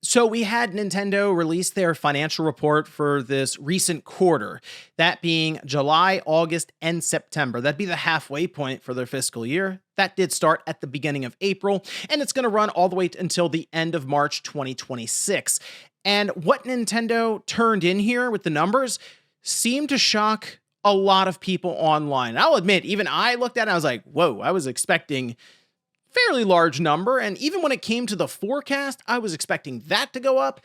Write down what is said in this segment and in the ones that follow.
So we had Nintendo release their financial report for this recent quarter, that being July, August, and September. That'd be the halfway point for their fiscal year. That did start at the beginning of April, and it's going to run all the way until the end of March 2026. And what Nintendo turned in here with the numbers seemed to shock a lot of people online. I'll admit, even I looked at it and I was like, whoa, I was expecting fairly large number. And even when it came to the forecast, I was expecting that to go up.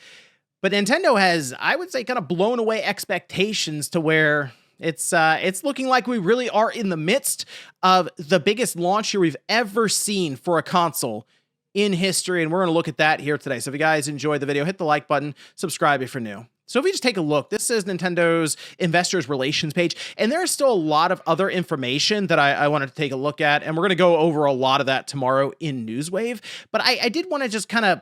But Nintendo has, I would say, kind of blown away expectations to where it's looking like we really are in the midst of the biggest launch year we've ever seen for a console in history. And we're going to look at that here today. So if you guys enjoyed the video, hit the like button, subscribe if you're new. So if we just take a look, this is Nintendo's investors relations page, and there's still a lot of other information that I wanted to take a look at, and we're going to go over a lot of that tomorrow in Newswave. But I did want to just kind of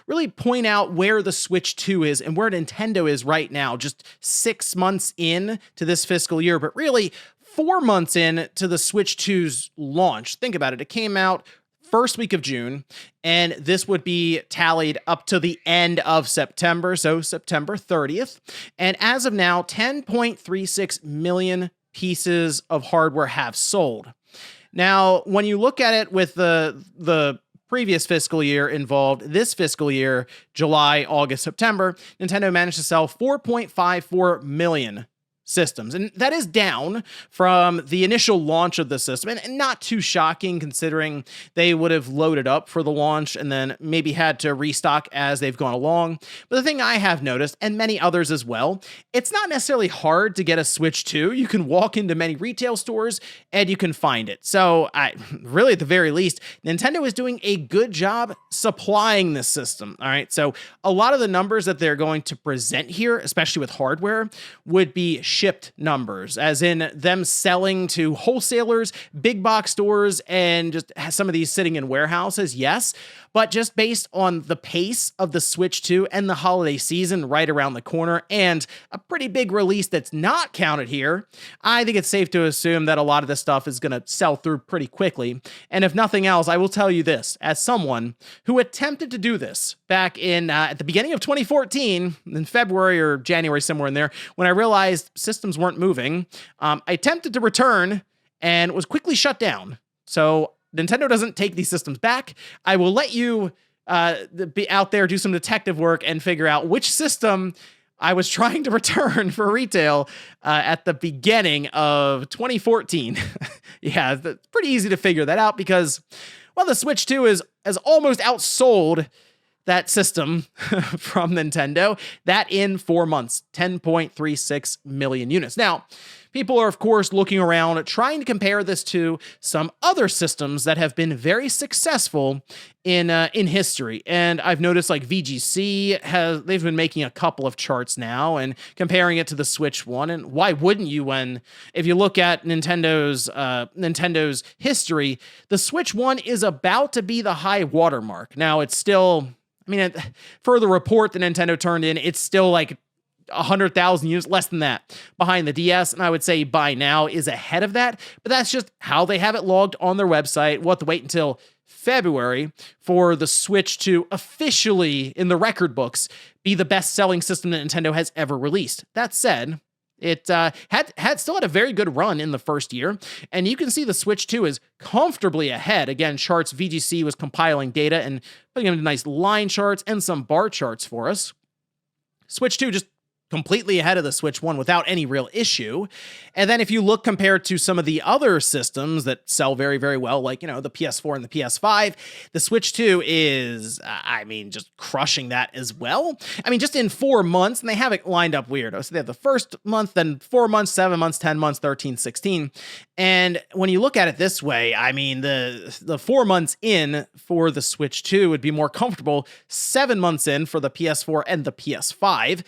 really point out where the Switch 2 is and where Nintendo is right now, just 6 months in to this fiscal year, but really 4 months in to the Switch 2's launch. Think about it. It came out first week of June, and this would be tallied up to the end of September, so September 30th. And as of now, 10.36 million pieces of hardware have sold. Now, when you look at it with the previous fiscal year involved, this fiscal year, July, August, September, Nintendo managed to sell 4.54 million systems. And that is down from the initial launch of the system, and not too shocking considering they would have loaded up for the launch and then maybe had to restock as they've gone along. But the thing I have noticed, and many others as well, it's not necessarily hard to get a Switch 2. You can walk into many retail stores and you can find it. So really, at the very least, Nintendo is doing a good job supplying this system. All right. So a lot of the numbers that they're going to present here, especially with hardware, would be shipped numbers, as in them selling to wholesalers, big box stores, and just some of these sitting in warehouses, yes. But just based on the pace of the Switch 2 and the holiday season right around the corner, and a pretty big release that's not counted here, I think it's safe to assume that a lot of this stuff is going to sell through pretty quickly. And if nothing else, I will tell you this, as someone who attempted to do this back in at the beginning of 2014, in February or January, somewhere in there, when I realized systems weren't moving, I attempted to return and was quickly shut down. So Nintendo doesn't take these systems back. I will let you be out there, do some detective work, and figure out which system I was trying to return for retail at the beginning of 2014. Yeah, it's pretty easy to figure that out because, well, the Switch 2 has almost outsold that system from Nintendo. That in 4 months, 10.36 million units. Now, people are, of course, looking around, trying to compare this to some other systems that have been very successful in history. And I've noticed like VGC they've been making a couple of charts now and comparing it to the Switch 1. And why wouldn't you when, if you look at Nintendo's history, the Switch 1 is about to be the high watermark. Now, it's still, for the report that Nintendo turned in, it's still like 100,000 units, less than that, behind the DS, and I would say by now is ahead of that, but that's just how they have it logged on their website. We'll have to wait until February for the Switch to officially, in the record books, be the best-selling system that Nintendo has ever released. That said, it still had a very good run in the first year, and you can see the Switch 2 is comfortably ahead. Again, charts, VGC was compiling data and putting into nice line charts and some bar charts for us. Switch 2 just completely ahead of the Switch 1 without any real issue. And then if you look compared to some of the other systems that sell very, very well, like, the PS4 and the PS5, the Switch 2 is, just crushing that as well. Just in 4 months, and they have it lined up weird. So they have the first month, then 4 months, 7 months, 10 months, 13, 16. And when you look at it this way, the 4 months in for the Switch 2 would be more comfortable 7 months in for the PS4 and the PS5.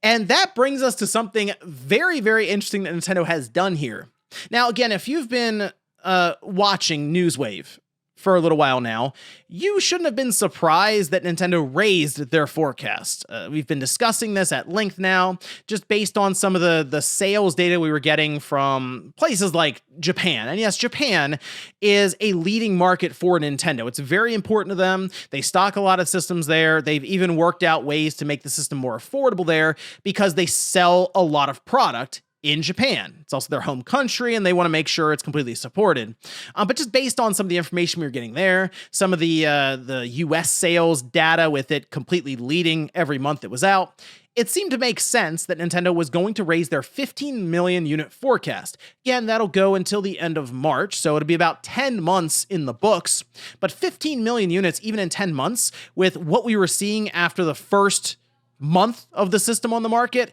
And that brings us to something very, very interesting that Nintendo has done here. Now, again, if you've been watching Newswave for a little while now, you shouldn't have been surprised that Nintendo raised their forecast. We've been discussing this at length now, just based on some of the sales data we were getting from places like Japan. And yes, Japan is a leading market for Nintendo. It's very important to them. They stock a lot of systems there. They've even worked out ways to make the system more affordable there because they sell a lot of product in Japan. It's also their home country, and they want to make sure it's completely supported. But just based on some of the information we were getting there, some of the US sales data with it completely leading every month it was out, it seemed to make sense that Nintendo was going to raise their 15 million unit forecast. Again, that'll go until the end of March, so it'll be about 10 months in the books. But 15 million units, even in 10 months, with what we were seeing after the first month of the system on the market,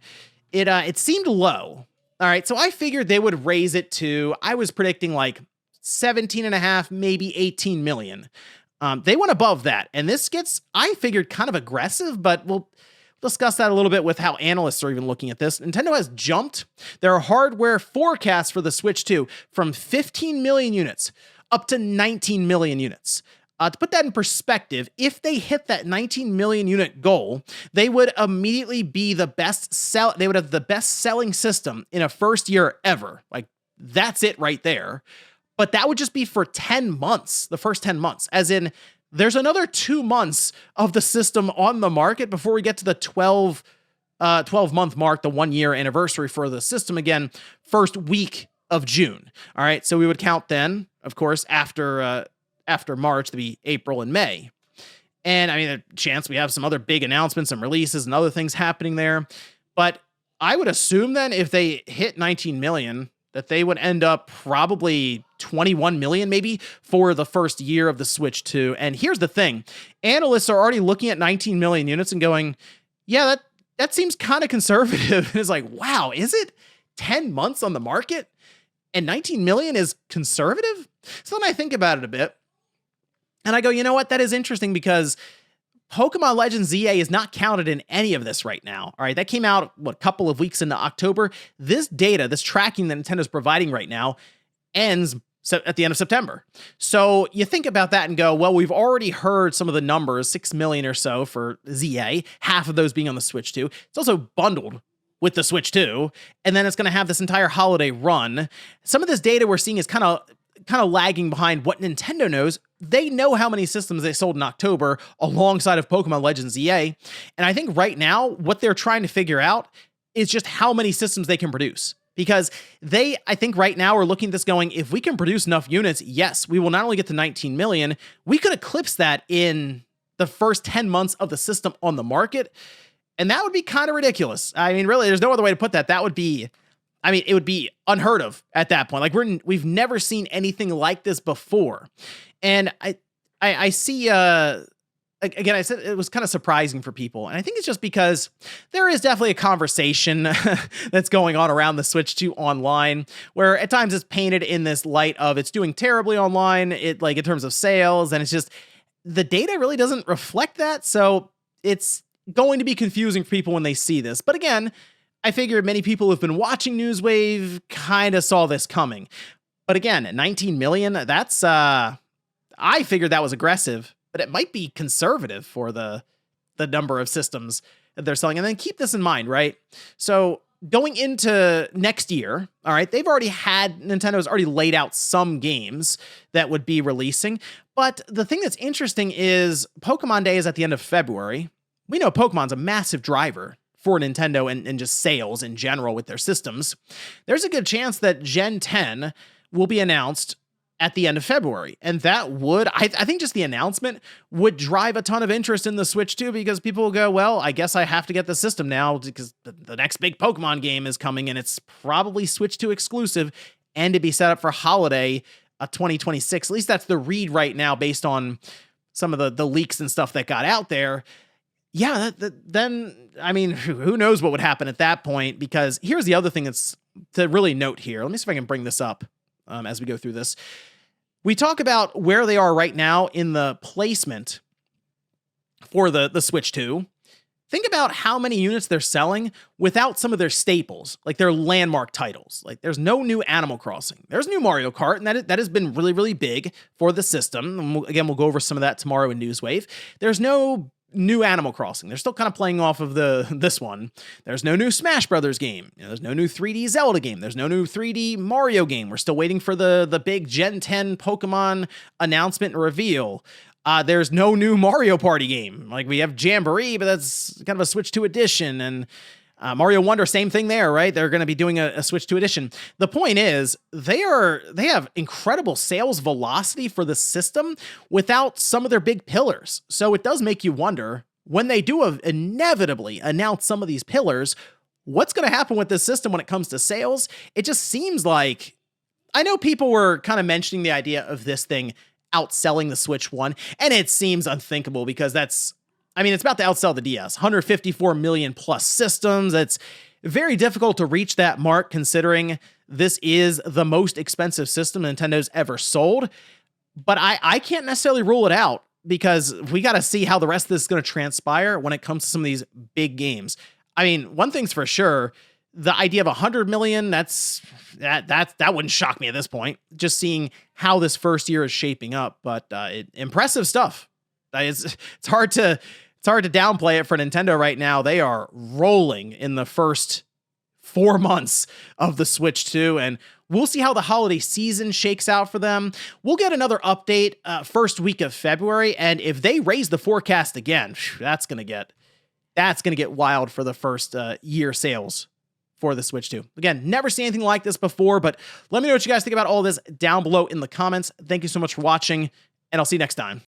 it seemed low. All right, so I figured they would raise it to, I was predicting like 17 and a half, maybe 18 million. They went above that, and this gets, I figured, kind of aggressive, but we'll discuss that a little bit with how analysts are even looking at this. Nintendo has jumped their hardware forecast for the Switch 2 from 15 million units up to 19 million units. To put that in perspective, if they hit that 19 million unit goal, they would immediately be the they would have the best selling system in a first year ever. Like, that's it right there. But that would just be for 10 months, the first 10 months, as in there's another 2 months of the system on the market before we get to the 12-month mark, the 1 year anniversary for the system again, first week of June. All right. So we would count then, of course, after March to be April and May. And I mean, a chance we have some other big announcements, some releases and other things happening there. But I would assume then if they hit 19 million, that they would end up probably 21 million maybe for the first year of the Switch 2. And here's the thing. Analysts are already looking at 19 million units and going, yeah, that seems kind of conservative. And it's like, wow, is it 10 months on the market and 19 million is conservative? So then I think about it a bit. And I go, you know what? That is interesting because Pokemon Legends ZA is not counted in any of this right now. All right, that came out, a couple of weeks into October. This data, this tracking that Nintendo's providing right now ends at the end of September. So you think about that and go, well, we've already heard some of the numbers, 6 million or so for ZA, half of those being on the Switch 2. It's also bundled with the Switch 2, and then it's going to have this entire holiday run. Some of this data we're seeing is kind of lagging behind what Nintendo knows. They know how many systems they sold in October alongside of Pokemon Legends ZA. And I think right now, what they're trying to figure out is just how many systems they can produce. Because I think right now are looking at this going, if we can produce enough units, yes, we will not only get to 19 million, we could eclipse that in the first 10 months of the system on the market. And that would be kind of ridiculous. I mean, really, there's no other way to put that. That would be, I mean, it would be unheard of at that point. Like we've never seen anything like this before. And I see, again, I said it was kind of surprising for people. And I think it's just because there is definitely a conversation that's going on around the Switch 2 online, where at times it's painted in this light of it's doing terribly online, like in terms of sales. And it's just, the data really doesn't reflect that. So it's going to be confusing for people when they see this. But again, I figure many people who've been watching Newswave kind of saw this coming. But again, 19 million, that's, I figured that was aggressive, but it might be conservative for the number of systems that they're selling. And then keep this in mind, right? So going into next year, all right, Nintendo's already laid out some games that would be releasing. But the thing that's interesting is Pokemon Day is at the end of February. We know Pokemon's a massive driver for Nintendo and just sales in general with their systems. There's a good chance that Gen 10 will be announced at the end of February. And that would, I think just the announcement would drive a ton of interest in the Switch 2, because people will go, well, I guess I have to get the system now because the next big Pokemon game is coming and it's probably Switch 2 exclusive and to be set up for holiday 2026. At least that's the read right now based on some of the leaks and stuff that got out there. Yeah, then, I mean, who knows what would happen at that point, because here's the other thing that's to really note here. Let me see if I can bring this up as we go through this. We talk about where they are right now in the placement for the Switch 2. think about how many units they're selling without some of their staples, like their landmark titles. Like there's no new Animal Crossing. There's new Mario Kart, and that has been really, really big for the system. And we'll go over some of that tomorrow in Newswave. There's no new Animal Crossing. They're still kind of playing off of this one. There's no new Smash Brothers game. There's no new 3D Zelda game. There's no new 3D Mario game. We're still waiting for the big Gen 10 Pokemon announcement and reveal. There's no new Mario Party game. Like we have Jamboree, but that's kind of a Switch 2 edition. And Mario Wonder, same thing there, right? They're going to be doing a Switch 2 edition. The point is, they have incredible sales velocity for the system without some of their big pillars. So it does make you wonder, when they do inevitably announce some of these pillars, what's going to happen with this system when it comes to sales? It just seems like, I know people were kind of mentioning the idea of this thing outselling the Switch 1, and it seems unthinkable because it's about to outsell the DS. 154 million plus systems. It's very difficult to reach that mark considering this is the most expensive system Nintendo's ever sold. But I can't necessarily rule it out because we got to see how the rest of this is going to transpire when it comes to some of these big games. I mean, one thing's for sure, the idea of 100 million, that wouldn't shock me at this point, just seeing how this first year is shaping up. But impressive stuff. It's hard to downplay it for Nintendo right now. They are rolling in the first 4 months of the Switch 2, and we'll see how the holiday season shakes out for them. We'll get another update first week of February, and if they raise the forecast again, that's gonna get wild for the first year sales for the Switch 2. Again, never seen anything like this before, but let me know what you guys think about all this down below in the comments. Thank you so much for watching, and I'll see you next time.